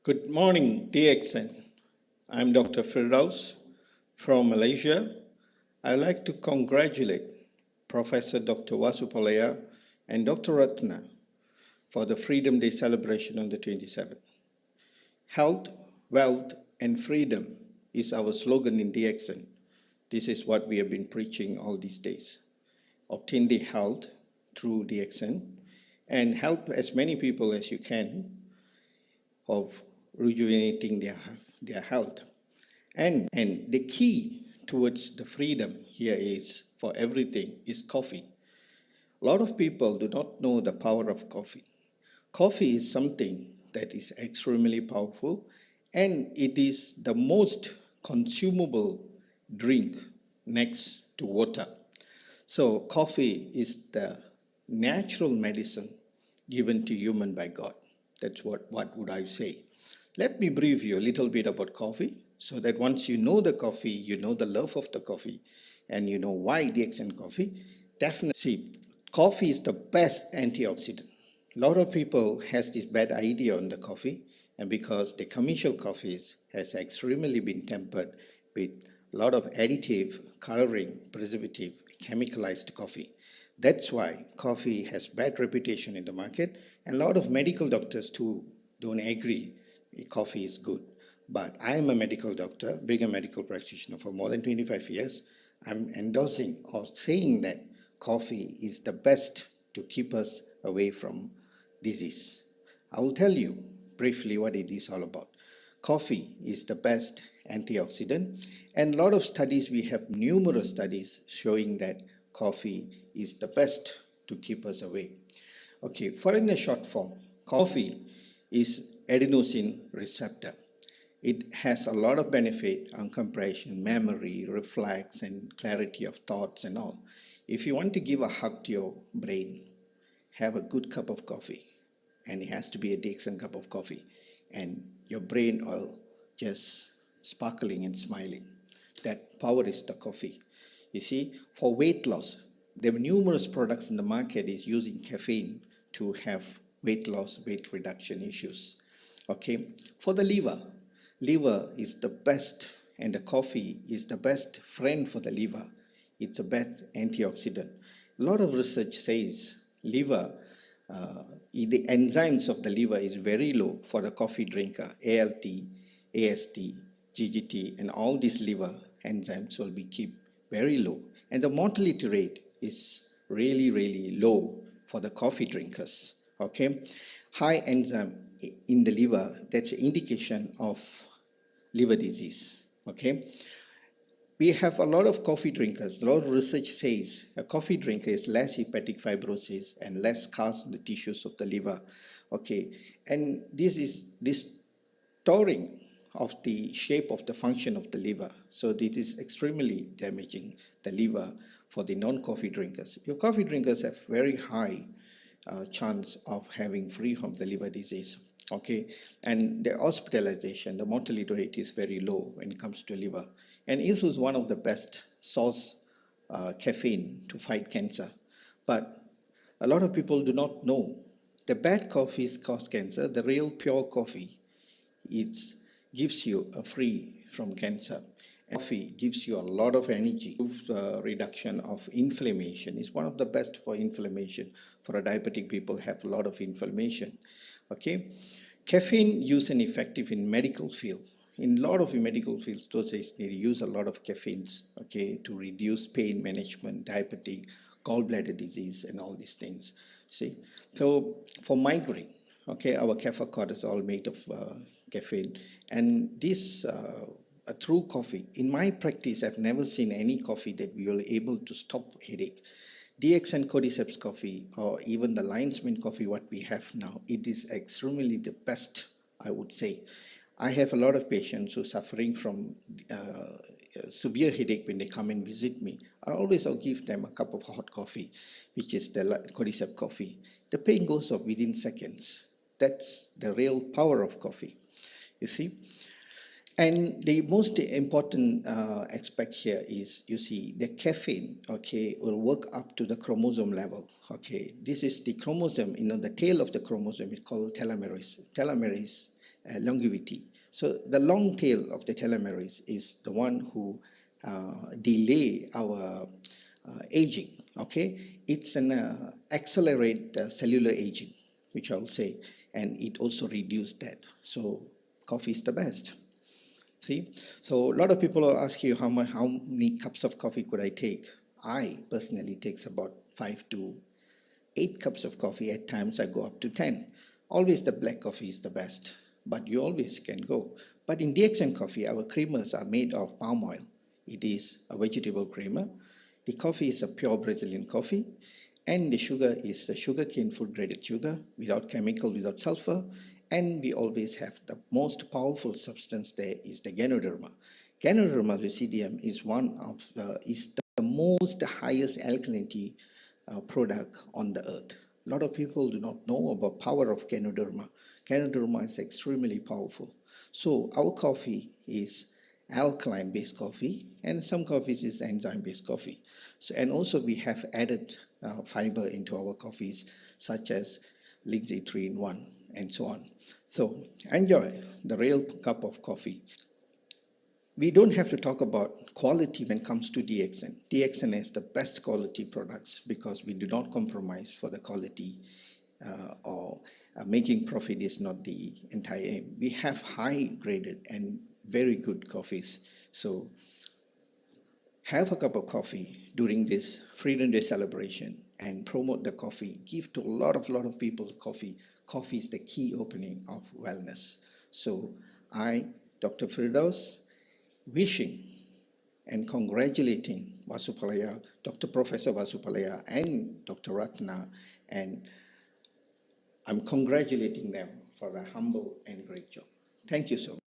Good morning, DXN. I'm Dr. Firdous from Malaysia. I'd like to congratulate Professor Dr. Vasupalaya and Dr. Ratna for the Freedom Day celebration on the 27th. Health, wealth, and freedom is our slogan in DXN. This is what we have been preaching all these days. Obtain the health through DXN and help as many people as you can of rejuvenating their health. And the key towards the freedom here is for everything is coffee. A lot of people do not know the power of coffee. Coffee is something that is extremely powerful and it is the most consumable drink next to water. So coffee is the natural medicine given to human by God. That's what would I say. Let me brief you a little bit about coffee so that once you know the coffee, you know the love of the coffee, and you know why DXN coffee. Definitely, see, coffee is the best antioxidant. A lot of people has this bad idea on the coffee, and because the commercial coffees has extremely been tempered with a lot of additive, coloring, preservative, chemicalized coffee. That's why coffee has bad reputation in the market, and a lot of medical doctors too don't agree coffee is good. But I am a medical doctor, being a medical practitioner for more than 25 years. I'm endorsing or saying that coffee is the best to keep us away from disease. I will tell you briefly what it is all about. Coffee is the best antioxidant, and a lot of studies, we have numerous studies showing that coffee is the best to keep us away. Okay, for in a short form, coffee is adenosine receptor. It has a lot of benefit on compression, memory, reflex, and clarity of thoughts and all. If you want to give a hug to your brain, have a good cup of coffee. And it has to be a DXN cup of coffee. And your brain will just sparkling and smiling. That power is the coffee. You see, for weight loss, there are numerous products in the market is using caffeine to have weight loss, weight reduction issues. Okay, for the liver is the best, and the coffee is the best friend for the liver. It's the best antioxidant. A lot of research says liver, the enzymes of the liver is very low for the coffee drinker. ALT, AST, GGT, and all these liver enzymes will be kept very low. And the mortality rate is really low for the coffee drinkers. Okay, high enzyme in the liver, that's an indication of liver disease. Okay, we have a lot of coffee drinkers. A lot of research says a coffee drinker is less hepatic fibrosis and less scars on the tissues of the liver. Okay, and this is distorting of the shape of the function of the liver. So this is extremely damaging the liver for the non-coffee drinkers. Your coffee drinkers have very high chance of having free from the liver disease. Okay, and the hospitalization, the mortality rate is very low when it comes to liver. And this is one of the best source caffeine to fight cancer. But a lot of people do not know the bad coffees cause cancer. The real pure coffee, it gives you a free from cancer. Coffee gives you a lot of energy. Reduction of inflammation is one of the best for inflammation. For a diabetic people have a lot of inflammation. Okay, caffeine used and effective in medical field. In a lot of medical fields, those days they use a lot of caffeines. Okay, to reduce pain management, diabetic, gallbladder disease, and all these things. See, so for migraine. Okay, our café is all made of caffeine, and this through coffee. In my practice, I've never seen any coffee that we were able to stop headache. DXN Cordyceps coffee, or even the Lion's Mane coffee, what we have now, it is extremely the best, I would say. I have a lot of patients who are suffering from severe headache when they come and visit me. I'll give them a cup of hot coffee, which is the Cordyceps coffee. The pain goes off within seconds. That's the real power of coffee, you see. And the most important aspect here is, you see, the caffeine, okay, will work up to the chromosome level. Okay, this is the chromosome, the tail of the chromosome is called telomerase. Telomerase longevity. So the long tail of the telomerase is the one who delay our aging. Okay, it's an accelerate cellular aging, which I'll say, and it also reduce that. So coffee is the best. See, so a lot of people will ask you how many cups of coffee could I take. I personally takes about 5 to 8 cups of coffee. At times I go up to 10. Always the black coffee is the best, but you always can go. But in DXN coffee, our creamers are made of palm oil. It is a vegetable creamer. The coffee is a pure Brazilian coffee, and the sugar is a sugarcane food graded sugar, without chemical, without sulfur. And we always have the most powerful substance there is the Ganoderma. Ganoderma lucidium is the most highest alkalinity product on the earth. A lot of people do not know about power of Ganoderma. Ganoderma is extremely powerful. So our coffee is alkaline based coffee, and some coffees is enzyme based coffee. So, and also we have added fiber into our coffees, such as Lingzhi 3-in-1 and so on. So enjoy the real cup of coffee. We don't have to talk about quality when it comes to DXN. DXN has the best quality products because we do not compromise for the quality, or making profit is not the entire aim. We have high graded and very good coffees. So have a cup of coffee during this Freedom Day celebration and promote the coffee. Give to a lot of people coffee. Coffee is the key opening of wellness. So I, Dr. Firdous, wishing and congratulating Vasupalaya, Dr. Professor Vasupalaya and Dr. Ratna, and I'm congratulating them for the humble and great job. Thank you so much.